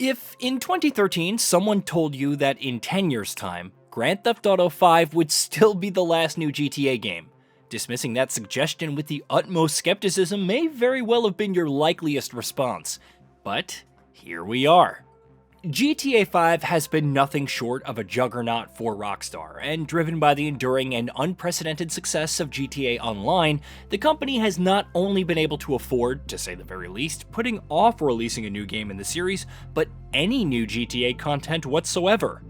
If in 2013 someone told you that in 10 years' time, Grand Theft Auto 5 would still be the last new GTA game, dismissing that suggestion with the utmost skepticism may very well have been your likeliest response. But here we are. GTA 5 has been nothing short of a juggernaut for Rockstar, and driven by the enduring and unprecedented success of GTA Online, the company has not only been able to afford, to say the very least, putting off releasing a new game in the series, but any new GTA content whatsoever.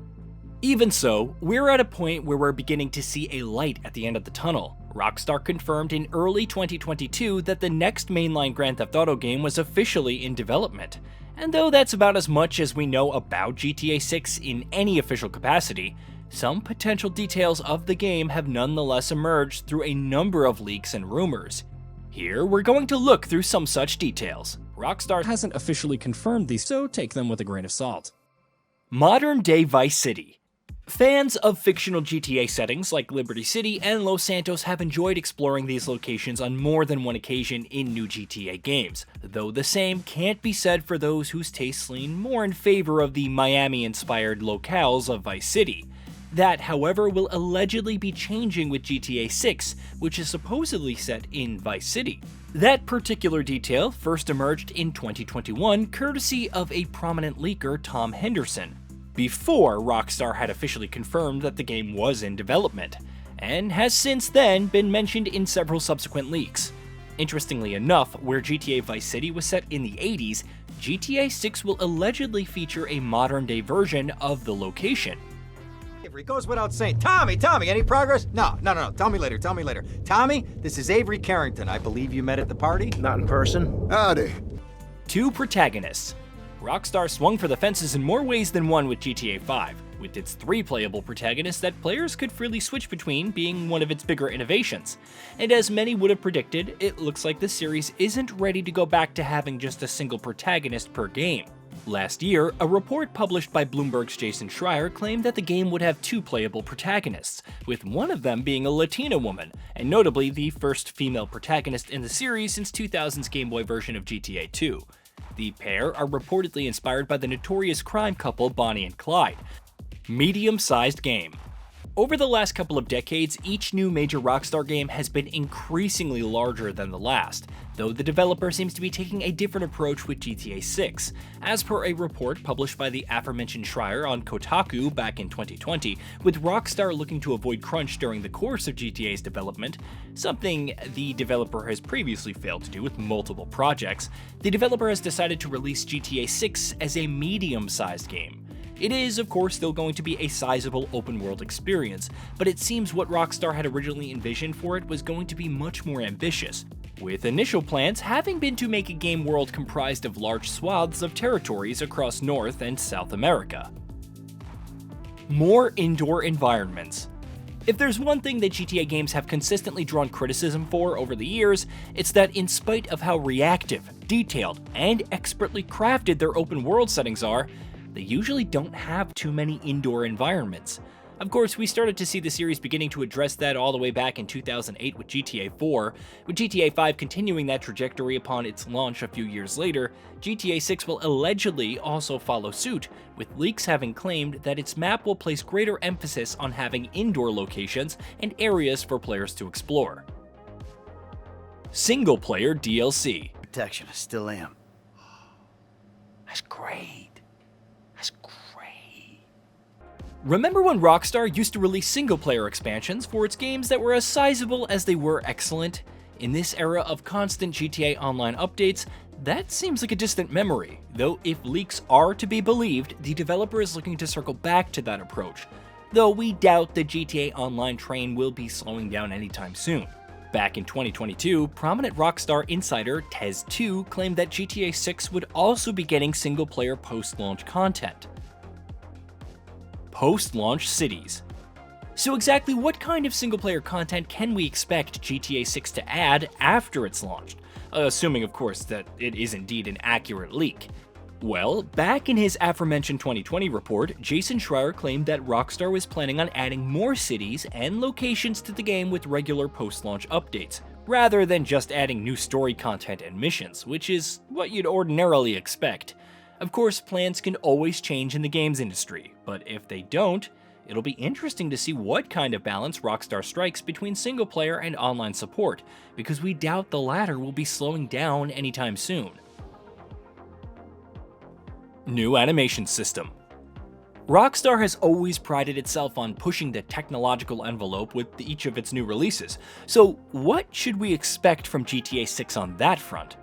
Even so, we're at a point where we're beginning to see a light at the end of the tunnel. Rockstar confirmed in early 2022 that the next mainline Grand Theft Auto game was officially in development. And though that's about as much as we know about GTA 6 in any official capacity, some potential details of the game have nonetheless emerged through a number of leaks and rumors. Here, we're going to look through some such details. Rockstar hasn't officially confirmed these, so take them with a grain of salt. Modern-day Vice City. Fans of fictional GTA settings like Liberty City and Los Santos have enjoyed exploring these locations on more than one occasion in new GTA games, though the same can't be said for those whose tastes lean more in favor of the Miami-inspired locales of Vice City. That, however, will allegedly be changing with GTA 6, which is supposedly set in Vice City. That particular detail first emerged in 2021 courtesy of a prominent leaker, Tom Henderson, before Rockstar had officially confirmed that the game was in development, and has since then been mentioned in several subsequent leaks. Interestingly enough, where GTA Vice City was set in the 80s, GTA 6 will allegedly feature a modern-day version of the location. Avery, goes without saying. Tommy, any progress? No. Tell me later. Tommy, this is Avery Carrington. I believe you met at the party? Not in person. Howdy. Two protagonists. Rockstar swung for the fences in more ways than one with GTA 5, with its 3 playable protagonists that players could freely switch between being one of its bigger innovations. And as many would have predicted, it looks like the series isn't ready to go back to having just a single protagonist per game. Last year, a report published by Bloomberg's Jason Schreier claimed that the game would have 2 playable protagonists, with one of them being a Latina woman, and notably the first female protagonist in the series since 2000's Game Boy version of GTA 2. The pair are reportedly inspired by the notorious crime couple Bonnie and Clyde. Medium-sized game. Over the last couple of decades, each new major Rockstar game has been increasingly larger than the last, though the developer seems to be taking a different approach with GTA 6. As per a report published by the aforementioned Schreier on Kotaku back in 2020, with Rockstar looking to avoid crunch during the course of GTA's development, something the developer has previously failed to do with multiple projects, the developer has decided to release GTA 6 as a medium-sized game. It is, of course, still going to be a sizable open-world experience, but it seems what Rockstar had originally envisioned for it was going to be much more ambitious, with initial plans having been to make a game world comprised of large swaths of territories across North and South America. More indoor environments. If there's one thing that GTA games have consistently drawn criticism for over the years, it's that in spite of how reactive, detailed, and expertly crafted their open-world settings are, they usually don't have too many indoor environments. Of course, we started to see the series beginning to address that all the way back in 2008 with GTA 4, with GTA 5 continuing that trajectory upon its launch a few years later. GTA 6 will allegedly also follow suit, with leaks having claimed that its map will place greater emphasis on having indoor locations and areas for players to explore. Single-player DLC. Protection, I still am. That's great. Remember when Rockstar used to release single-player expansions for its games that were as sizable as they were excellent? In this era of constant GTA Online updates, that seems like a distant memory, though if leaks are to be believed, the developer is looking to circle back to that approach, though we doubt the GTA Online train will be slowing down anytime soon. Back in 2022, prominent Rockstar insider Tez2 claimed that GTA 6 would also be getting single-player post-launch content. Post-launch cities. So exactly what kind of single-player content can we expect GTA 6 to add after it's launched? Assuming, of course, that it is indeed an accurate leak. Well, back in his aforementioned 2020 report, Jason Schreier claimed that Rockstar was planning on adding more cities and locations to the game with regular post-launch updates, rather than just adding new story content and missions, which is what you'd ordinarily expect. Of course, plans can always change in the games industry, but if they don't, it'll be interesting to see what kind of balance Rockstar strikes between single player and online support, because we doubt the latter will be slowing down anytime soon. New animation system. Rockstar has always prided itself on pushing the technological envelope with each of its new releases, so what should we expect from GTA 6 on that front?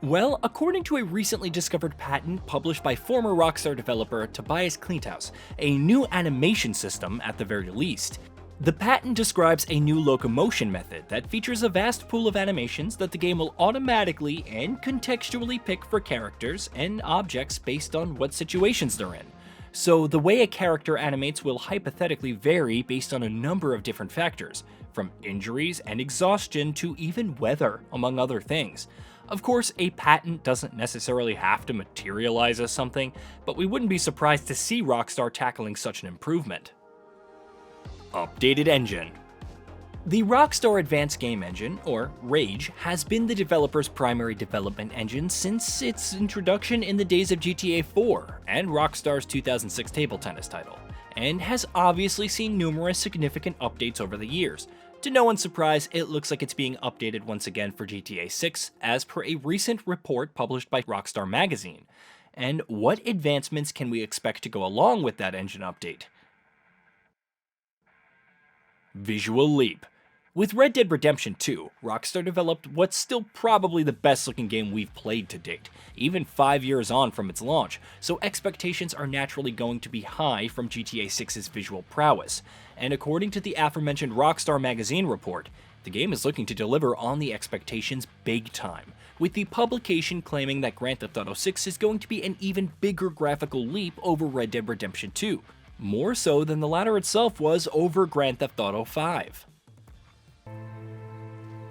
Well, according to a recently discovered patent published by former Rockstar developer Tobias Klinthaus, a new animation system at the very least. The patent describes a new locomotion method that features a vast pool of animations that the game will automatically and contextually pick for characters and objects based on what situations they're in. So the way a character animates will hypothetically vary based on a number of different factors, from injuries and exhaustion to even weather, among other things. Of course, a patent doesn't necessarily have to materialize as something, but we wouldn't be surprised to see Rockstar tackling such an improvement. Updated engine. The Rockstar Advanced Game Engine, or RAGE, has been the developer's primary development engine since its introduction in the days of GTA 4 and Rockstar's 2006 table tennis title, and has obviously seen numerous significant updates over the years. To no one's surprise, it looks like it's being updated once again for GTA 6, as per a recent report published by Rockstar Magazine. And what advancements can we expect to go along with that engine update? Visual leap. With Red Dead Redemption 2, Rockstar developed what's still probably the best looking game we've played to date, even 5 years on from its launch, so expectations are naturally going to be high from GTA 6's visual prowess. And according to the aforementioned Rockstar Magazine report, the game is looking to deliver on the expectations big time, with the publication claiming that Grand Theft Auto 6 is going to be an even bigger graphical leap over Red Dead Redemption 2, more so than the latter itself was over Grand Theft Auto 5.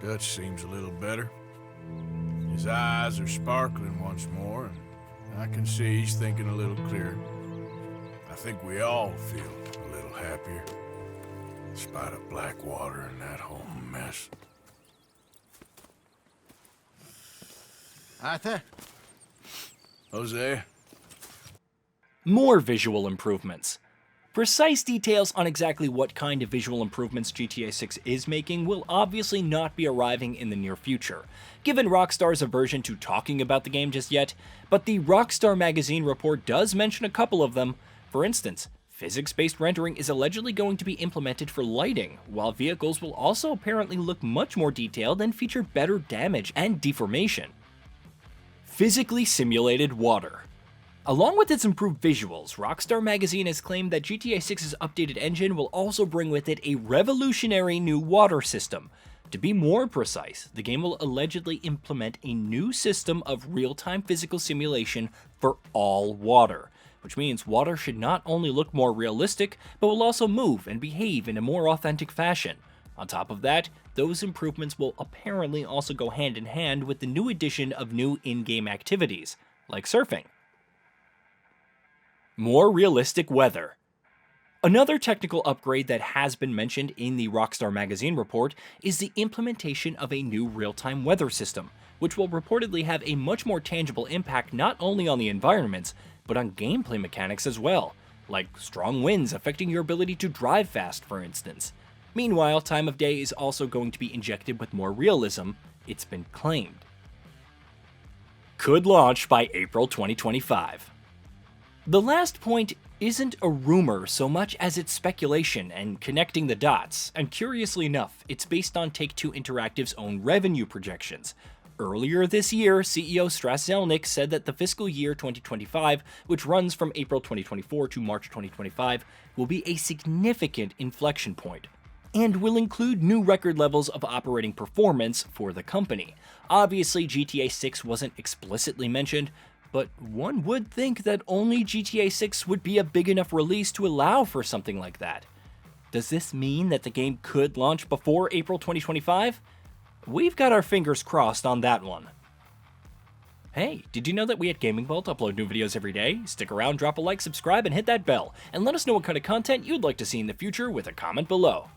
Dutch seems a little better. His eyes are sparkling once more, and I can see he's thinking a little clearer. I think we all feel a little happier, in spite of Blackwater and that whole mess. Arthur? Jose? More visual improvements. Precise details on exactly what kind of visual improvements GTA 6 is making will obviously not be arriving in the near future, given Rockstar's aversion to talking about the game just yet, but the Rockstar Magazine report does mention a couple of them. For instance, physics-based rendering is allegedly going to be implemented for lighting, while vehicles will also apparently look much more detailed and feature better damage and deformation. Physically simulated water. Along with its improved visuals, Rockstar Magazine has claimed that GTA 6's updated engine will also bring with it a revolutionary new water system. To be more precise, the game will allegedly implement a new system of real-time physical simulation for all water, which means water should not only look more realistic, but will also move and behave in a more authentic fashion. On top of that, those improvements will apparently also go hand in hand with the new addition of new in-game activities, like surfing. More realistic weather. Another technical upgrade that has been mentioned in the Rockstar Magazine report is the implementation of a new real-time weather system, which will reportedly have a much more tangible impact not only on the environments, but on gameplay mechanics as well, like strong winds affecting your ability to drive fast, for instance. Meanwhile, time of day is also going to be injected with more realism, it's been claimed. Could launch by April 2025. The last point isn't a rumor so much as it's speculation and connecting the dots, and curiously enough, it's based on Take-Two Interactive's own revenue projections. Earlier this year, CEO Strauss Zelnick said that the fiscal year 2025, which runs from April 2024 to March 2025, will be a significant inflection point, and will include new record levels of operating performance for the company. Obviously, GTA 6 wasn't explicitly mentioned, but one would think that only GTA 6 would be a big enough release to allow for something like that. Does this mean that the game could launch before April 2025? We've got our fingers crossed on that one. Hey, did you know that we at Gaming Vault upload new videos every day? Stick around, drop a like, subscribe, and hit that bell, and let us know what kind of content you'd like to see in the future with a comment below.